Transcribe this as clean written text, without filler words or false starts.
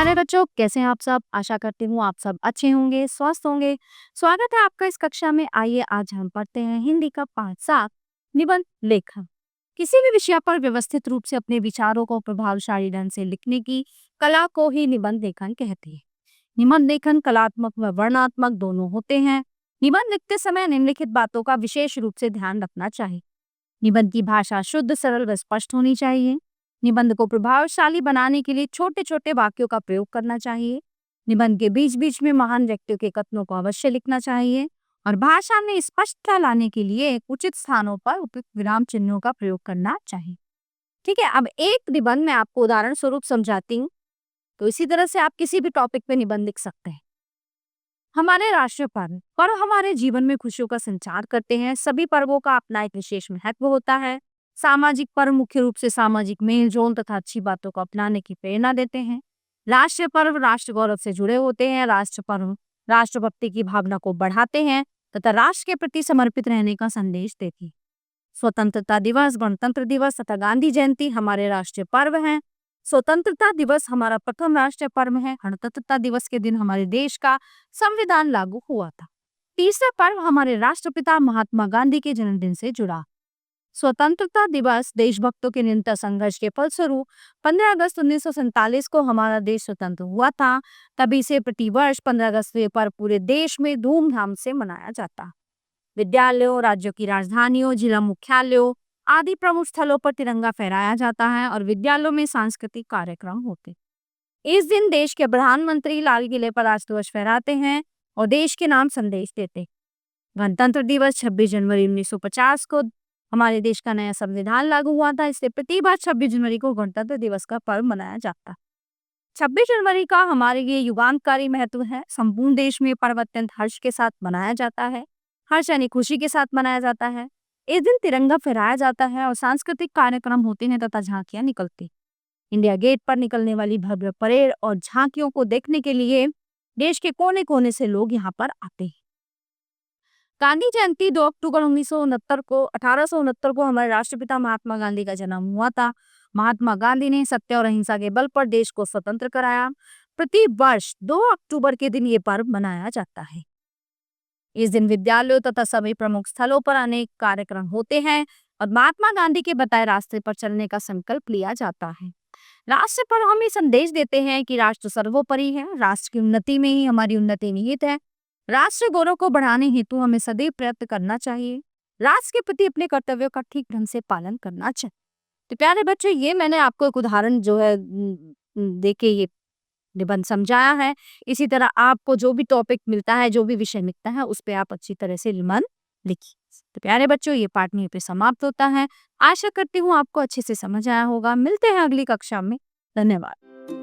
प्यारे बच्चों, कैसे हैं आप सब? आशा करती हूँ आप सब अच्छे होंगे, स्वस्थ होंगे। स्वागत है आपका इस कक्षा में। आइए आज हम पढ़ते हैं हिंदी का पाठ 7 निबंध लेखन। किसी भी विषय पर व्यवस्थित रूप से अपने विचारों को प्रभावशाली ढंग से लिखने की कला को ही निबंध लेखन कहते हैं। निबंध लेखन कलात्मक व वर्णनात्मक दोनों होते हैं। निबंध लिखते समय निम्नलिखित बातों का विशेष रूप से ध्यान रखना चाहिए। निबंध की भाषा शुद्ध, सरल व स्पष्ट होनी चाहिए। निबंध को प्रभावशाली बनाने के लिए छोटे छोटे वाक्यों का प्रयोग करना चाहिए। निबंध के बीच बीच में महान व्यक्तियों के कथनों को अवश्य लिखना चाहिए और भाषा में स्पष्टता लाने के लिए उचित स्थानों पर उपयुक्त विराम चिन्हों का प्रयोग करना चाहिए। ठीक है, अब एक निबंध में आपको उदाहरण स्वरूप समझाती हूँ। तो इसी तरह से आप किसी भी टॉपिक पे निबंध लिख सकते हैं। हमारे राष्ट्रीय पर्व हमारे जीवन में खुशियों का संचार करते हैं। सभी पर्वों का अपना एक विशेष महत्व होता है। सामाजिक पर्व मुख्य रूप से सामाजिक मेल जोल तथा अच्छी बातों को अपनाने की प्रेरणा देते हैं। राष्ट्रीय पर्व राष्ट्र गौरव से जुड़े होते हैं। राष्ट्र पर्व राष्ट्रभक्ति की भावना को बढ़ाते हैं तथा राष्ट्र के प्रति समर्पित रहने का संदेश देती है। स्वतंत्रता दिवस, गणतंत्र दिवस तथा गांधी जयंती हमारे राष्ट्रीय पर्व हैं। स्वतंत्रता दिवस हमारा प्रथम राष्ट्रीय पर्व है। गणतंत्रता दिवस के दिन हमारे देश का संविधान लागू हुआ था। तीसरा पर्व हमारे राष्ट्रपिता महात्मा गांधी के जन्मदिन से जुड़ा। स्वतंत्रता दिवस देशभक्तों के निरंतर संघर्ष के फलस्वरूप 15 अगस्त 1947 को हमारा देश स्वतंत्र हुआ था। तभी से प्रतिवर्ष 15 अगस्त पर पूरे देश में धूमधाम से मनाया जाता। विद्यालयों, राज्यों की राजधानियों, जिला मुख्यालयों आदि प्रमुख स्थलों पर तिरंगा फहराया जाता है और विद्यालयों में सांस्कृतिक कार्यक्रम होते। इस दिन देश के प्रधानमंत्री लाल किले पर राष्ट्रध्वज फहराते हैं और देश के नाम संदेश देते। गणतंत्र दिवस 26 जनवरी 1950 को हमारे देश का नया संविधान लागू हुआ था। इससे प्रति बार 26 जनवरी को गणतंत्र दिवस का पर्व मनाया जाता है। 26 जनवरी का हमारे लिए युगांतकारी महत्व है। संपूर्ण देश में पर्व अत्यंत हर्ष के साथ मनाया जाता है। हर्ष यानी खुशी के साथ मनाया जाता है। इस दिन तिरंगा फहराया जाता है और सांस्कृतिक कार्यक्रम होते हैं तथा झांकियां निकलती। इंडिया गेट पर निकलने वाली भव्य परेड और झांकियों को देखने के लिए देश के कोने कोने से लोग यहाँ पर आते हैं। गांधी जयंती 2 अक्टूबर 1869 को हमारे राष्ट्रपिता महात्मा गांधी का जन्म हुआ था। महात्मा गांधी ने सत्य और अहिंसा के बल पर देश को स्वतंत्र कराया। प्रति वर्ष 2 अक्टूबर के दिन ये पर्व मनाया जाता है। इस दिन विद्यालयों तथा सभी प्रमुख स्थलों पर अनेक कार्यक्रम होते हैं और महात्मा गांधी के बताए रास्ते पर चलने का संकल्प लिया जाता है। राष्ट्र पर हम ये संदेश देते हैं कि राष्ट्र सर्वोपरि है। राष्ट्र की उन्नति में ही हमारी उन्नति निहित है। राष्ट्र गौरव को बढ़ाने हेतु हमें सदैव प्रयत्न करना चाहिए। राष्ट्र के प्रति अपने कर्तव्यों का ठीक ढंग से पालन करना चाहिए। तो प्यारे बच्चों, ये मैंने आपको एक उदाहरण जो है देके ये निबंध समझाया है। इसी तरह आपको जो भी टॉपिक मिलता है, जो भी विषय मिलता है, उस पे आप अच्छी तरह से निबंध लिखिए। तो प्यारे बच्चों, ये पाठ यहीं पे समाप्त होता है। आशा करती हूँ आपको अच्छे से समझ आया होगा। मिलते हैं अगली कक्षा में। धन्यवाद।